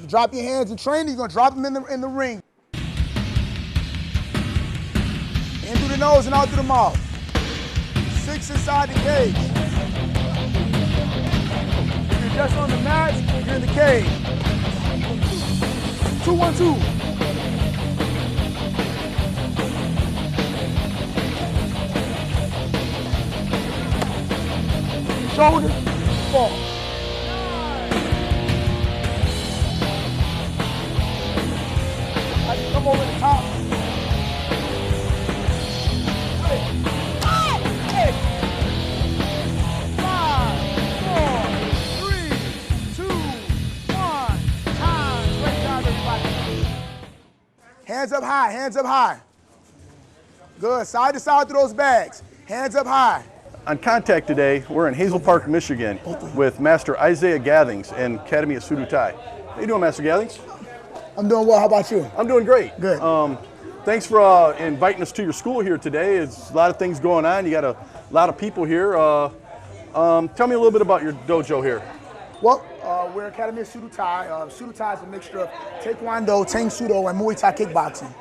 You drop your hands in training, you're gonna drop them in the ring. In through the nose and out through the mouth. 6 inside the cage. If you're just on the mat, you're in the cage. 2, 1, 2. Shoulder, fall. I can come over the top. 5, 4, 3, 2, 1. Time. Great job, everybody. Hands up high, hands up high. Good, side to side through those bags. Hands up high. On Contact today, we're in Hazel Park, Michigan with Master Isaiah Gathings and Academy of Suru Thai. How you doing, Master Gathings? I'm doing well, how about you? I'm doing great. Good. Thanks for inviting us to your school here today. It's a lot of things going on. You got a lot of people here. Tell me a little bit about your dojo here. Well, we're Academy of Suru Thai. Suru Thai is a mixture of Taekwondo, Tang Sudo, and Muay Thai kickboxing.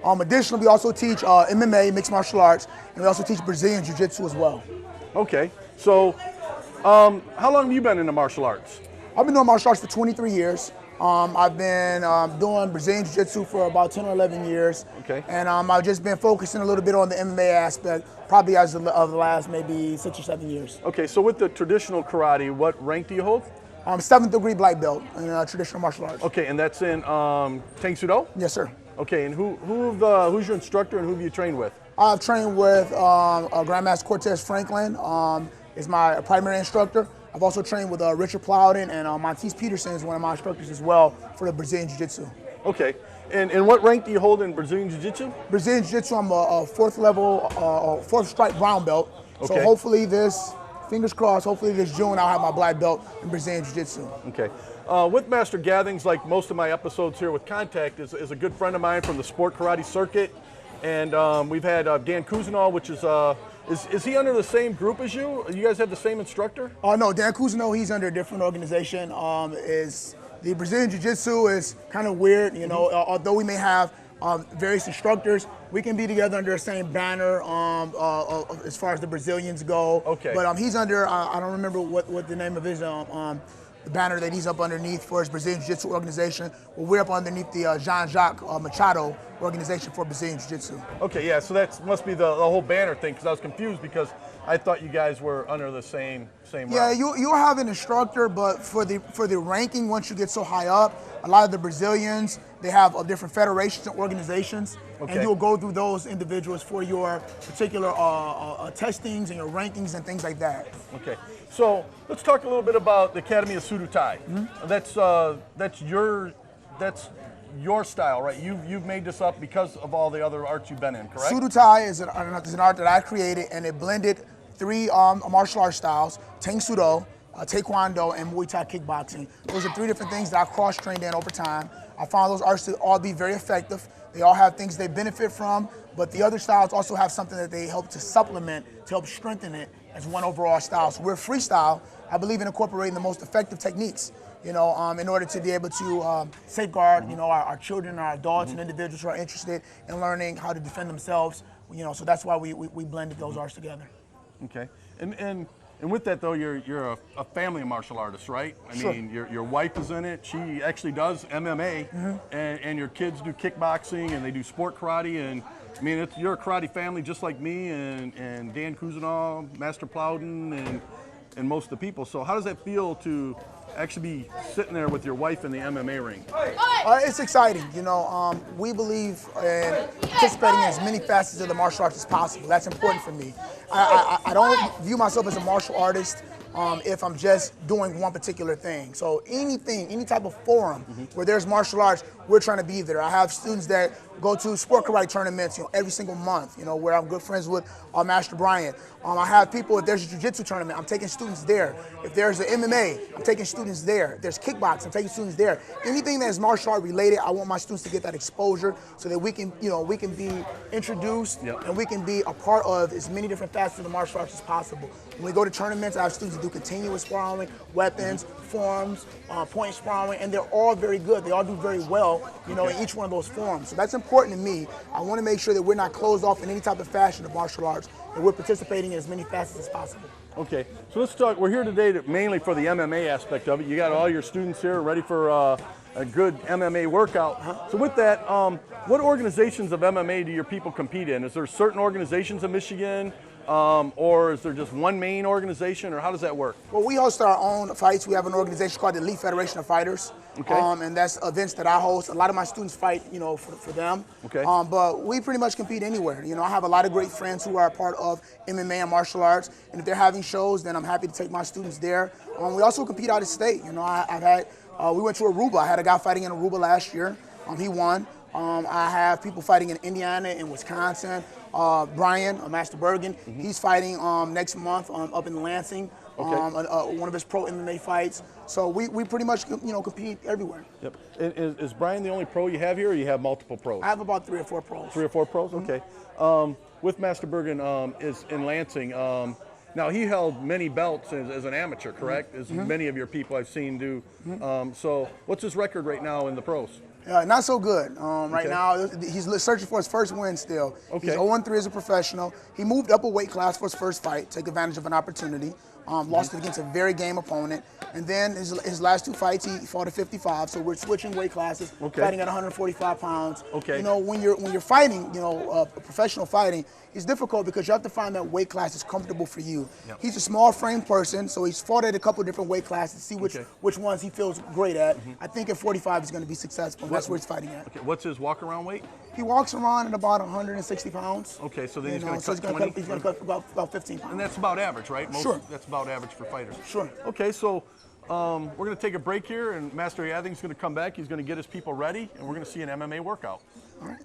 Additionally, we also teach MMA, mixed martial arts, and we also teach Brazilian Jiu-Jitsu as well. Okay, so how long have you been in the martial arts? I've been doing martial arts for 23 years. I've been doing Brazilian Jiu-Jitsu for about 10 or 11 years. Okay. And I've just been focusing a little bit on the MMA aspect, probably as of the last maybe 6 or 7 years. Okay, so with the traditional karate, what rank do you hold? 7th degree black belt in traditional martial arts. Okay, and that's in Tang Sudo? Yes, sir. Okay, and who's your instructor and who have you trained with? I've trained with Grandmaster Cortez Franklin, is my primary instructor. I've also trained with Richard Plowden, and Montes Peterson is one of my instructors as well for the Brazilian Jiu-Jitsu. Okay, and what rank do you hold in Brazilian Jiu-Jitsu? Brazilian Jiu-Jitsu, I'm a 4th level, 4th stripe brown belt. Okay. So hopefully fingers crossed, hopefully this June I'll have my black belt in Brazilian Jiu-Jitsu. Okay. With Master Gathings, like most of my episodes here with Contact, is a good friend of mine from the sport karate circuit. And we've had Dan Cousineau, which is he under the same group as you? You guys have the same instructor? No, Dan Cousineau, he's under a different organization. The Brazilian Jiu-Jitsu is kind of weird, you know, although we may have various instructors, we can be together under the same banner as far as the Brazilians go. Okay. But he's under, I don't remember what the name of his the banner that he's up underneath for his Brazilian Jiu-Jitsu organization. Well, we're up underneath the Jean-Jacques Machado organization for Brazilian Jiu-Jitsu. Okay, yeah, so that must be the whole banner thing, because I was confused because I thought you guys were under the same Yeah, route. you'll have an instructor, but for the ranking, once you get so high up, a lot of the Brazilians, they have different federations and organizations, Okay. and you'll go through those individuals for your particular testings and your rankings and things like that. Okay, so let's talk a little bit about the Academy of Suru Thai. Mm-hmm. That's your style, right? You've made this up because of all the other arts you've been in, correct? Suru Thai is an art that I created, and it blended 3 martial art styles: Tang Sudo, Taekwondo, and Muay Thai kickboxing. Those are 3 different things that I cross-trained in over time. I found those arts to all be very effective. They all have things they benefit from, but the other styles also have something that they help to supplement, to help strengthen it as one overall style. So we're freestyle. I believe in incorporating the most effective techniques, you know, in order to be able to safeguard, you know, our children, our adults, and individuals who are interested in learning how to defend themselves. You know, so that's why we blended those arts together. Okay, and with that though, you're a family martial artist, right? I Sure. mean, your wife is in it. She actually does MMA, and your kids do kickboxing and they do sport karate. And I mean, you're a karate family just like me and Dan Cousineau, Master Plowden, and most of the people. So how does that feel to actually be sitting there with your wife in the MMA ring? It's exciting. You know, we believe in participating in as many facets of the martial arts as possible. That's important for me. I don't view myself as a martial artist if I'm just doing one particular thing. So any type of forum where there's martial arts, we're trying to be there. I have students that go to sport karate tournaments, you know, every single month, you know, where I'm good friends with Master Bryant. I have people, if there's a jiu-jitsu tournament, I'm taking students there. If there's an MMA, I'm taking students there. If there's kickboxing, I'm taking students there. Anything that is martial art related, I want my students to get that exposure so that we can, you know, we can be introduced and we can be a part of as many different facets of the martial arts as possible. When we go to tournaments, I have students do continuous sparring, weapons, forms, point sparring, and they're all very good. They all do very well, in each one of those forms. So that's important to me. I want to make sure that we're not closed off in any type of fashion of martial arts, and we're participating in as many facets as possible. Okay, so let's talk. We're here today mainly for the MMA aspect of it. You got all your students here ready for a good MMA workout. So with that, what organizations of MMA do your people compete in? Is there certain organizations in Michigan, or is there just one main organization, or how does that work? Well, we host our own fights. We have an organization called the Elite Federation of Fighters, and that's events that I host. A lot of my students fight, for them. Okay. But we pretty much compete anywhere. I have a lot of great friends who are a part of MMA and martial arts, and if they're having shows, then I'm happy to take my students there. We also compete out of state. I've had. We went to Aruba. I had a guy fighting in Aruba last year. He won. I have people fighting in Indiana and Wisconsin. Bryant, Master Bergen, he's fighting next month up in Lansing. One of his pro MMA fights. So we pretty much compete everywhere. Yep. Is Brian the only pro you have here, or you have multiple pros? I have about 3 or 4 pros. 3 or 4 pros? Okay. With Master Bergen is in Lansing. Now, he held many belts as an amateur, correct? As many of your people I've seen do. So what's his record right now in the pros? Not so good. Right now, he's searching for his first win still. He's 0-3 as a professional. He moved up a weight class for his first fight, take advantage of an opportunity. Lost it against a very game opponent. And then his last 2 fights, he fought at 55. So we're switching weight classes, fighting at 145 pounds. When you're fighting, professional fighting, it's difficult because you have to find that weight class is comfortable for you. He's a small frame person, so he's fought at a couple different weight classes to see which ones he feels great at. I think at 45 he's going to be successful. That's where he's fighting at. Okay. What's his walk around weight? He walks around at about 160 pounds. Okay, so then he's going to cut about 15 pounds. And that's about average, right? Sure. That's about average for fighters. Sure. Okay, so we're going to take a break here, and Master Yathing's going to come back. He's going to get his people ready, and we're going to see an MMA workout. All right.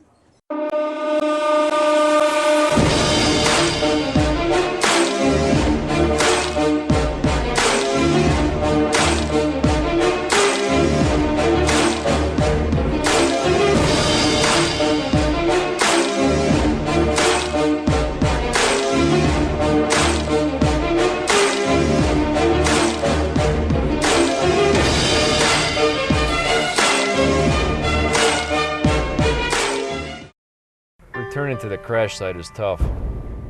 Returning to the crash site is tough.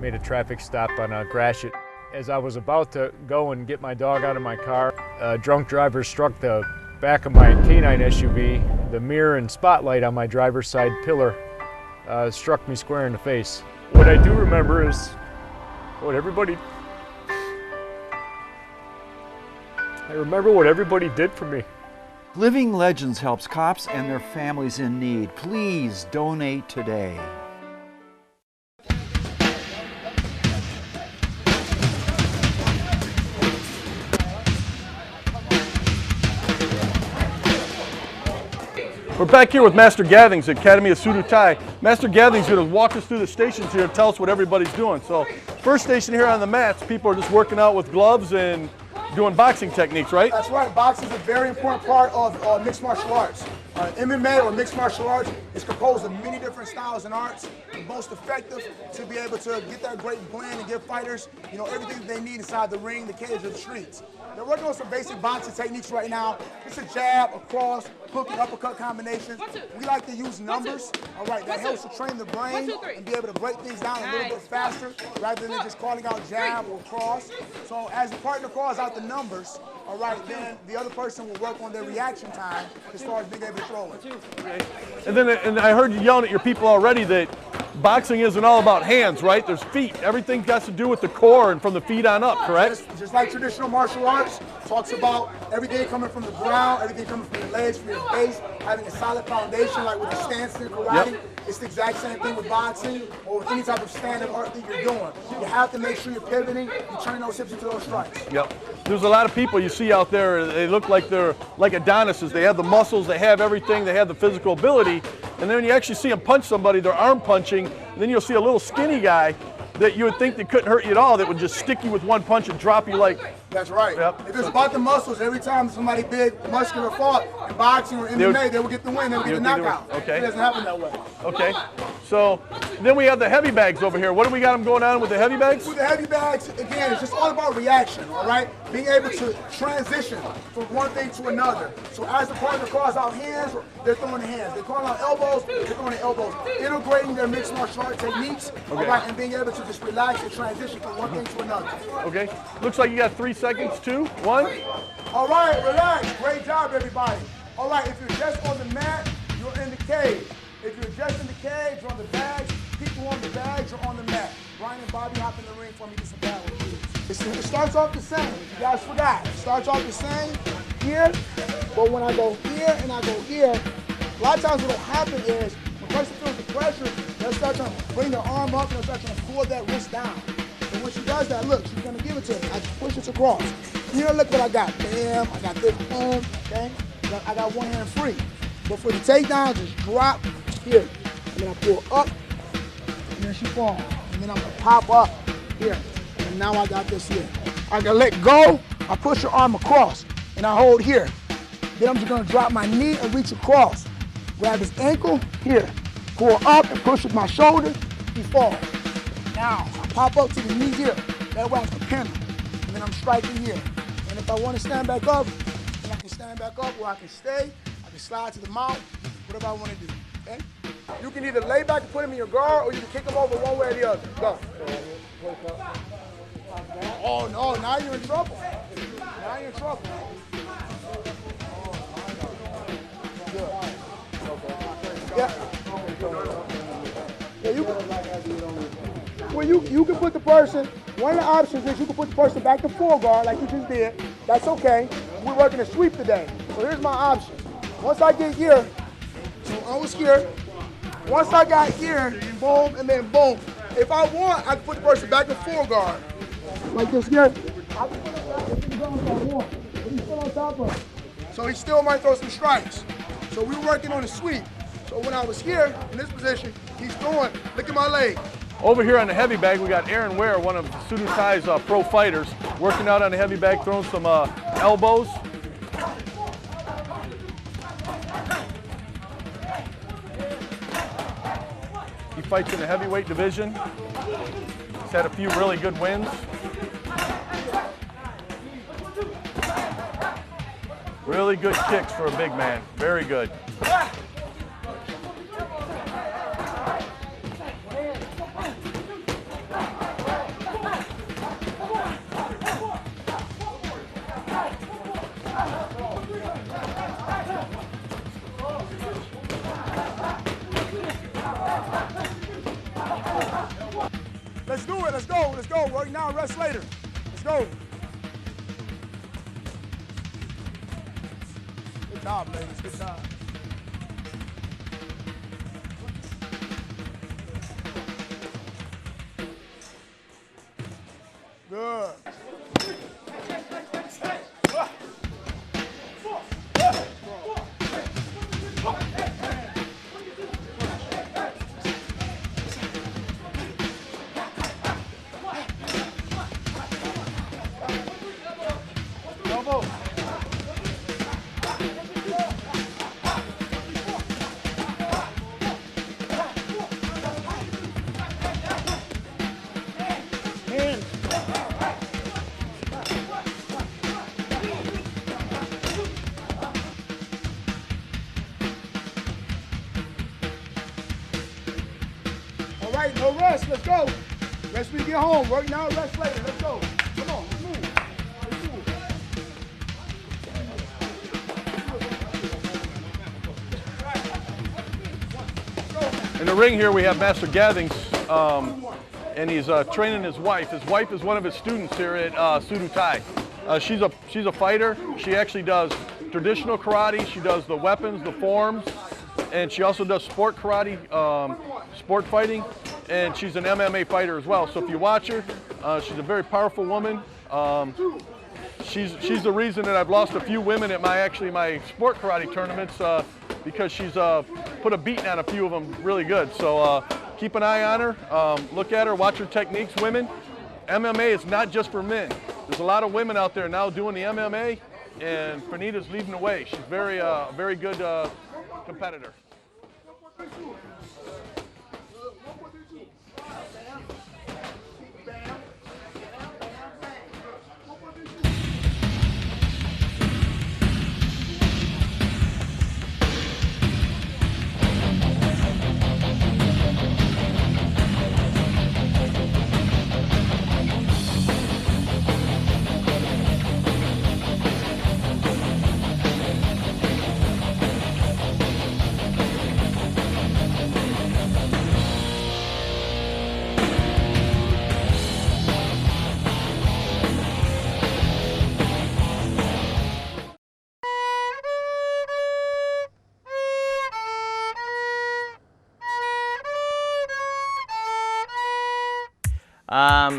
Made a traffic stop on Gratiot. As I was about to go and get my dog out of my car, a drunk driver struck the back of my canine SUV. The mirror and spotlight on my driver's side pillar struck me square in the face. What I do remember is what everybody did for me. Living Legends helps cops and their families in need. Please donate today. We're back here with Master Gathings, Academy of Suru Thai. Master Gathings is going to walk us through the stations here and tell us what everybody's doing. So, first station here on the mats, people are just working out with gloves and doing boxing techniques, right? That's right. Boxing is a very important part of mixed martial arts. MMA or mixed martial arts is composed of many different styles and arts. The most effective to be able to get that great blend and give fighters, everything that they need inside the ring, the cage, or the streets. They're working on some basic boxing techniques right now. It's a jab, a cross, hook and uppercut combinations. We like to use numbers. All right, that helps to train the brain and be able to break things down a little bit faster rather than just calling out jab or cross. So as the partner calls out the numbers, all right, then the other person will work on their reaction time as far as being able to throw it. Okay. And I heard you yelling at your people already that boxing isn't all about hands, right? There's feet. Everything has to do with the core and from the feet on up, correct? Just like traditional martial arts, talks about everything coming from the ground, everything coming from your legs, from your base, having a solid foundation like with the stance in karate. Yep. It's the exact same thing with boxing or with any type of stand-up art that you're doing. You have to make sure you're pivoting, you turn those hips into those strikes. Yep. There's a lot of people you see out there, they look like they're like Adonises. They have the muscles, they have everything, they have the physical ability. And then when you actually see them punch somebody, they're arm punching, and then you'll see a little skinny guy that you would think that couldn't hurt you at all, that would just stick you with one punch and drop you like. That's right. Yep. If it's about the muscles, every time somebody big, muscular fought in boxing or MMA, they would get the win, they would get the knockout. Okay. It doesn't happen that way. Okay. So then we have the heavy bags over here. What do we got them going on with the heavy bags? With the heavy bags, again, it's just all about reaction, all right? Being able to transition from one thing to another. So as the partner calls out hands, they're throwing the hands. They call out elbows, they're throwing the elbows. Integrating their mixed martial art techniques, all right, and being able to just relax and transition from one thing to another. Okay. Looks like you got 3 seconds, 2, 1. All right, relax. Great job, everybody. All right, if you're just on the mat, you're in the cage. If you're just in the cage, you're on the bags. People on the bags are on the mat. Bryant and Bobby hop in the ring for me to some power, please. It starts off the same. You guys forgot. It starts off the same here, but when I go here and I go here, a lot of times what will happen is when the person feels the pressure, they'll start trying to bring their arm up and they'll start trying to pull that wrist down. And when she does that, look, she's gonna give it to me. I push it across. Here, look what I got. Bam, I got this, boom, okay? I got one hand free. But for the takedown, just drop here. And then I pull up, and then she falls. And then I'm gonna pop up here. And now I got this here. I gotta let go, I push her arm across, and I hold here. Then I'm just gonna drop my knee and reach across. Grab his ankle, here. Pull up and push with my shoulder, he falls. Now, I pop up to the knee here. That way I can pin him. And then I'm striking here. And if I want to stand back up, then I can stand back up, or I can stay, I can slide to the mount, whatever I want to do, okay? You can either lay back and put him in your guard, or you can kick him over one way or the other. Go. Oh, no, now you're in trouble. Now you're in trouble. Good. Yeah. Yeah, you can put the person, one of the options is you can put the person back to full guard like you just did. That's okay. We're working a sweep today. So here's my option. Once I get here, so I was here. Once I got here, boom, and then boom. If I want, I can put the person back to full guard. Like this here. I can put him back to the ground if I want. But he's still on top of it. So he still might throw some strikes. So we were working on a sweep. So when I was here, in this position, he's throwing. Look at my leg. Over here on the heavy bag, we got Aaron Ware, one of Suru Thai's pro fighters, working out on the heavy bag, throwing some elbows. He fights in the heavyweight division. He's had a few really good wins. Really good kicks for a big man. Very good. Let's do it, let's go, let's go. Work now, rest later. Let's go. Good job, ladies, good job. Good. All right, no rest, let's go. Rest when you get home. Work now, rest later. Let's go. Come on, let's move. Let's move. In the ring here, we have Master Gathings, and he's training his wife. His wife is one of his students here at Suru Thai. She's a fighter. She actually does traditional karate. She does the weapons, the forms, and she also does sport karate, sport fighting, and she's an MMA fighter as well. So if you watch her, she's a very powerful woman. She's the reason that I've lost a few women at my sport karate tournaments because she's put a beating on a few of them really good. So keep an eye on her, look at her, watch her techniques. Women, MMA is not just for men. There's a lot of women out there now doing the MMA, and Pranita's leading the way. She's very good competitor.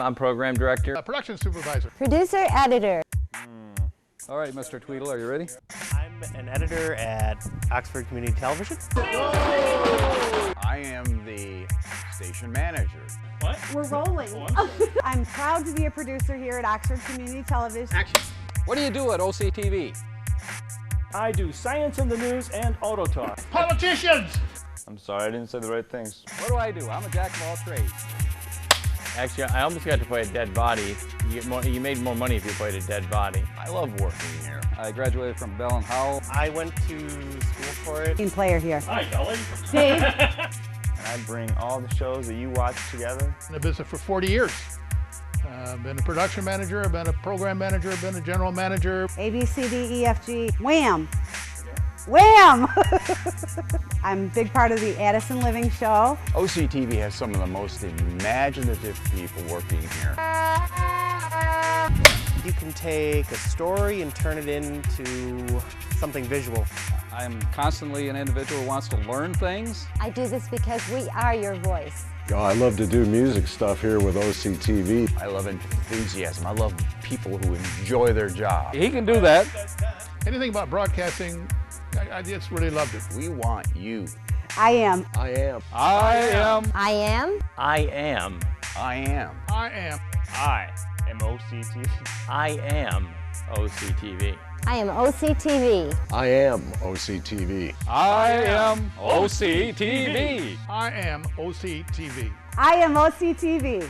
I'm program director. Production supervisor. Producer, editor. All right, Mr. Tweedle, are you ready? I'm an editor at Oxford Community Television. I am the station manager. What? We're rolling. I'm proud to be a producer here at Oxford Community Television. Action. What do you do at OCTV? I do science in the news and auto talk. Politicians! I'm sorry, I didn't say the right things. What do I do? I'm a jack of all trades. Actually, I almost got to play a dead body. You made more money if you played a dead body. I love working here. I graduated from Bell and Howell. I went to school for it. Team player here. Hi, Kelly. Dave. And I bring all the shows that you watch together. In the business for 40 years. Been a production manager, I've been a program manager, been a general manager. A, B, C, D, E, F, G. Wham! Wham! I'm a big part of the Addison Living Show. OCTV has some of the most imaginative people working here. You can take a story and turn it into something visual. I'm constantly an individual who wants to learn things. I do this because we are your voice. I love to do music stuff here with OCTV. I love enthusiasm. I love people who enjoy their job. He can do that. Anything about broadcasting, I just really loved it. We want you. I am. I am. I am. I am. I am. I am. I am. I am OCTV. I am OCTV. I am OCTV. I am OCTV. I am OCTV. I am OCTV. I am OCTV.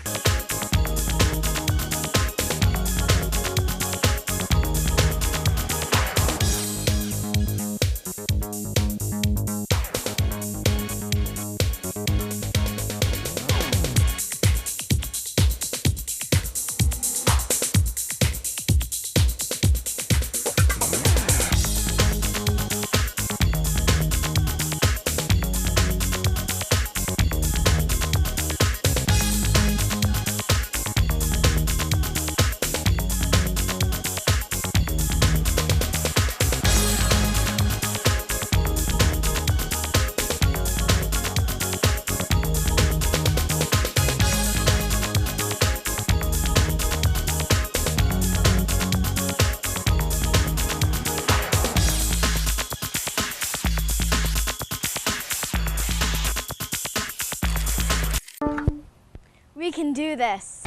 We can do this.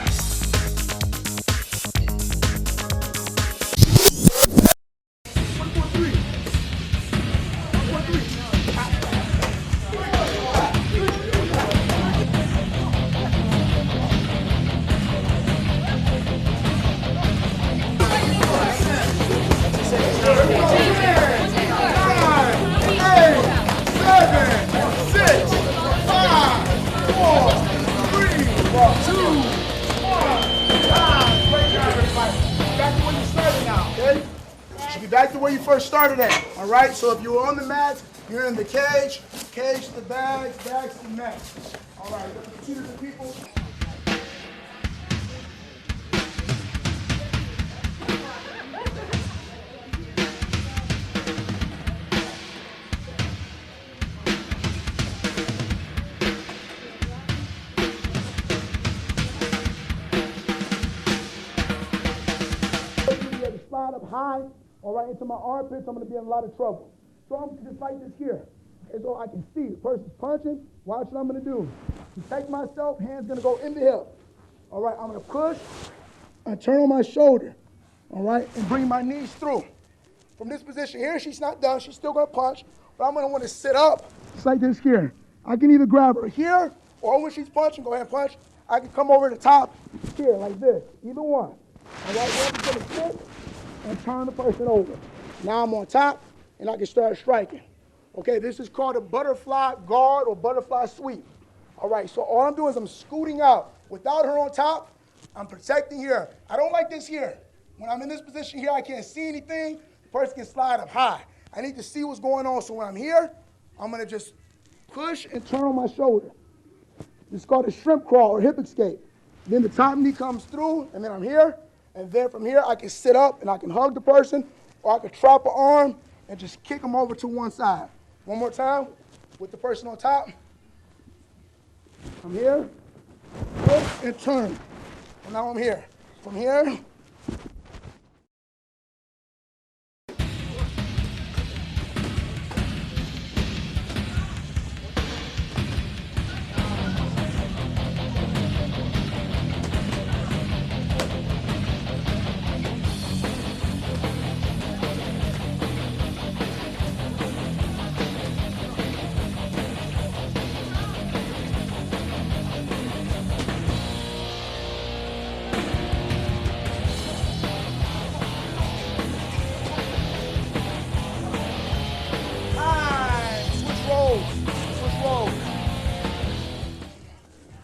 Back to where you first started at, all right? So if you were on the mat, you're in the cage, cage to the bags, bags to the mat. All right, two different people. Slide up high, all right, into my armpits, I'm gonna be in a lot of trouble. So I'm just like this here. Okay, so I can see the person's punching. Watch what I'm gonna do. Protect myself, hands gonna go in the hip. All right, I'm gonna push, I turn on my shoulder, all right, and bring my knees through. From this position here, she's not done, she's still gonna punch, but I'm gonna wanna sit up, just like this here. I can either grab her here, or when she's punching, go ahead and punch. I can come over the top here like this, either one. All right, we're going to sit and turn the person over. Now I'm on top, and I can start striking. Okay, this is called a butterfly guard or butterfly sweep. All right, so all I'm doing is I'm scooting out. Without her on top, I'm protecting here. I don't like this here. When I'm in this position here, I can't see anything. The person can slide up high. I need to see what's going on, so when I'm here, I'm gonna just push and turn on my shoulder. This is called a shrimp crawl or hip escape. Then the top knee comes through, and then I'm here, and then from here, I can sit up and I can hug the person, or I can trap an arm and just kick them over to one side. One more time, with the person on top. I'm here, push and turn. And now I'm here. From here,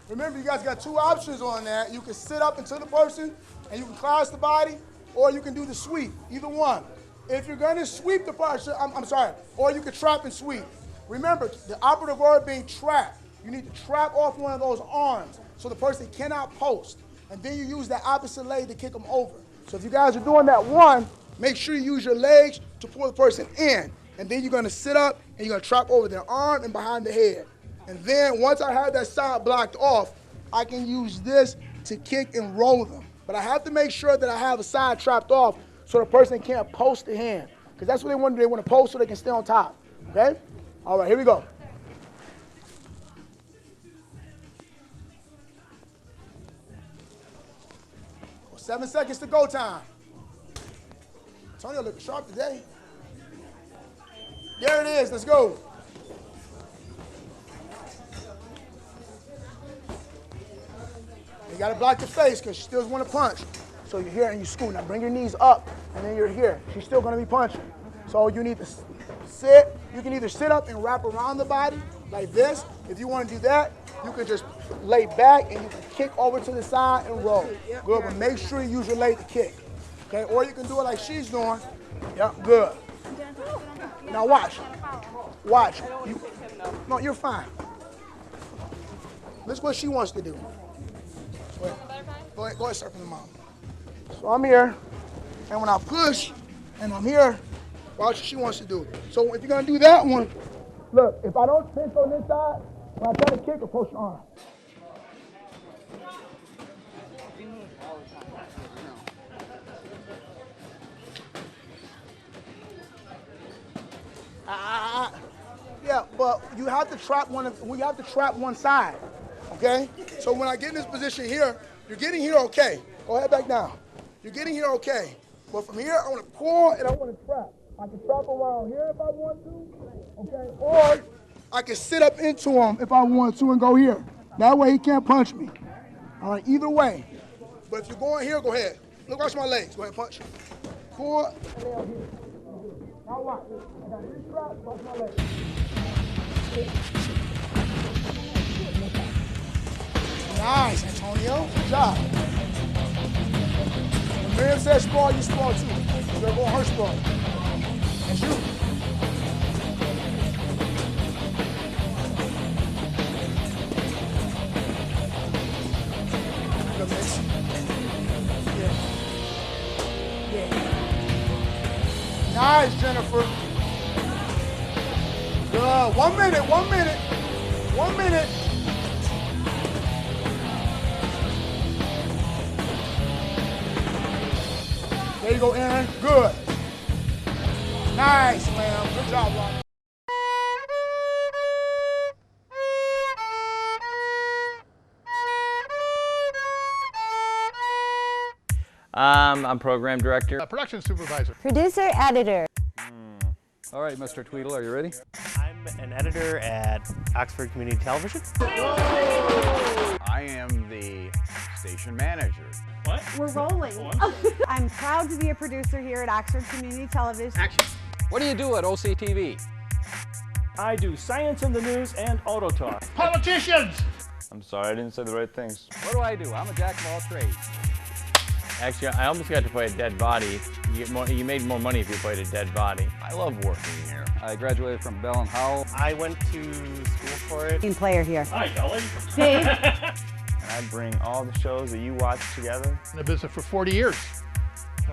remember, you guys got two options on that. You can sit up into the person, and you can cross the body, or you can do the sweep, either one. If you're going to sweep the person, I'm sorry, or you can trap and sweep. Remember, the operative word being trap. You need to trap off one of those arms so the person cannot post. And then you use that opposite leg to kick them over. So if you guys are doing that one, make sure you use your legs to pull the person in. And then you're going to sit up, and you're going to trap over their arm and behind the head. And then once I have that side blocked off, I can use this to kick and roll them. But I have to make sure that I have a side trapped off so the person can't post the hand. Because that's what they want to do. They want to post so they can stay on top. Okay? All right, here we go. Well, 7 seconds to go time. Antonio looking sharp today. There it is. Let's go. You got to block the face because she still want to punch. So you're here and you scoot. Now bring your knees up and then you're here. She's still going to be punching. So you need to sit. You can either sit up and wrap around the body like this. If you want to do that, you can just lay back and you can kick over to the side and roll. Good, but make sure you use your leg to kick. Okay, or you can do it like she's doing. Yep, good. Now watch. Watch. No, you're fine. This is what she wants to do. Go ahead, start from the mom. So I'm here, and when I push, and I'm here, watch what she wants to do. So if you're gonna do that one, look, if I don't pinch on this side, when I try to kick, approach your arm. Yeah, but you have to trap we have to trap one side, okay? So when I get in this position here, you're getting here okay. Go ahead back down. You're getting here okay. But from here, I want to pull and I want to trap. I can trap around here if I want to, okay? Or I can sit up into him if I want to and go here. That way he can't punch me. All right, either way. But if you're going here, go ahead. Look, watch my legs. Go ahead, punch. Pull, and then I'm here. Now watch. I got 3 traps, watch my legs. Nice, Antonio. Good job. When Miriam says sprawl, you sprawl too. You're going her sprawl. That's you. Good mix. Yeah. Nice, Jennifer. Good. 1 minute, 1 minute. 1 minute. There you go, Aaron. Good. Nice, man. Good job, Ron. I'm program director. Production supervisor. Producer, editor. All right, Mr. Tweedle, are you ready? I'm an editor at Oxford Community Television. I I am the station manager. What? We're rolling. I'm proud to be a producer here at Oxford Community Television. Action. What do you do at OCTV? I do science in the news and auto talk. Politicians! I'm sorry, I didn't say the right things. What do I do? I'm a jack of all trades. Actually, I almost got to play a dead body. You made more money if you played a dead body. I love working here. I graduated from Bell and Howell. I went to school for it. Team player here. Hi, Dolly. Dave. I bring all the shows that you watch together. In the business for 40 years.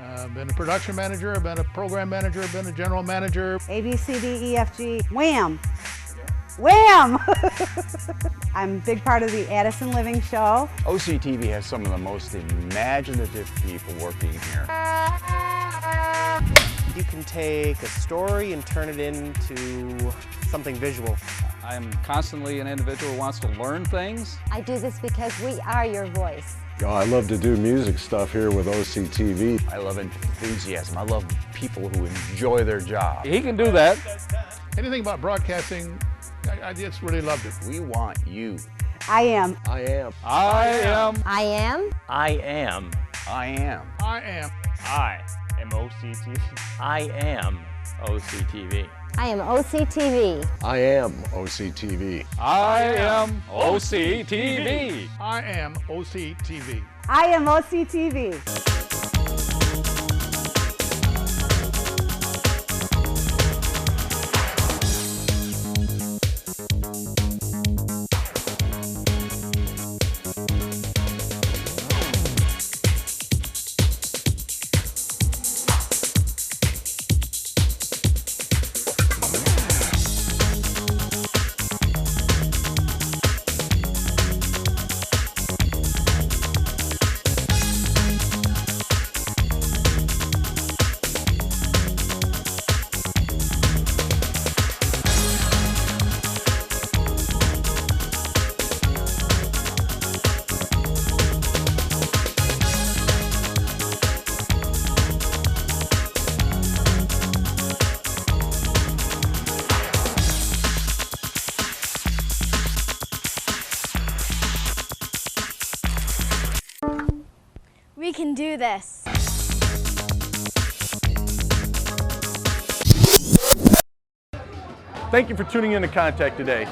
I've been a production manager, I've been a program manager, I've been a general manager. A, B, C, D, E, F, G, wham! Wham! I'm a big part of the Addison Living Show. OCTV has some of the most imaginative people working here. You can take a story and turn it into something visual. I'm constantly an individual who wants to learn things. I do this because we are your voice. I love to do music stuff here with OCTV. I love enthusiasm. I love people who enjoy their job. He can do that. Anything about broadcasting, I just really loved it. We want you. I am. I am. I am. I am. I am. I am. I am. I am OCTV. I am OCTV. I am OCTV. I am OCTV. I am OCTV. I am OCTV. I am OCTV. We can do this. Thank you for tuning in to Contact today.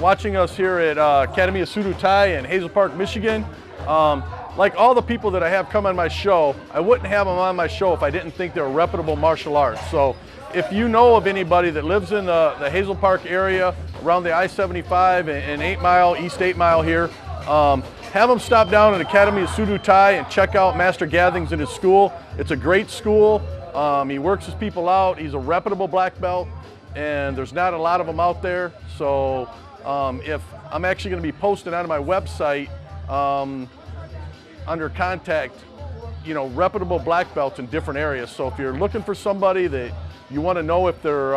Watching us here at Academy of Suru Thai in Hazel Park, Michigan. Like all the people that I have come on my show, I wouldn't have them on my show if I didn't think they were reputable martial arts. So if you know of anybody that lives in the Hazel Park area, around the I-75 and 8 Mile, East 8 Mile here, have them stop down at Academy of Suru Thai and check out Master Gathings in his school. It's a great school. He works his people out. He's a reputable black belt, and there's not a lot of them out there. So if I'm actually going to be posting on my website under contact, reputable black belts in different areas. So if you're looking for somebody that you want to know if they're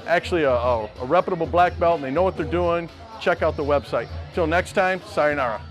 actually a reputable black belt and they know what they're doing, check out the website. Till next time, sayonara.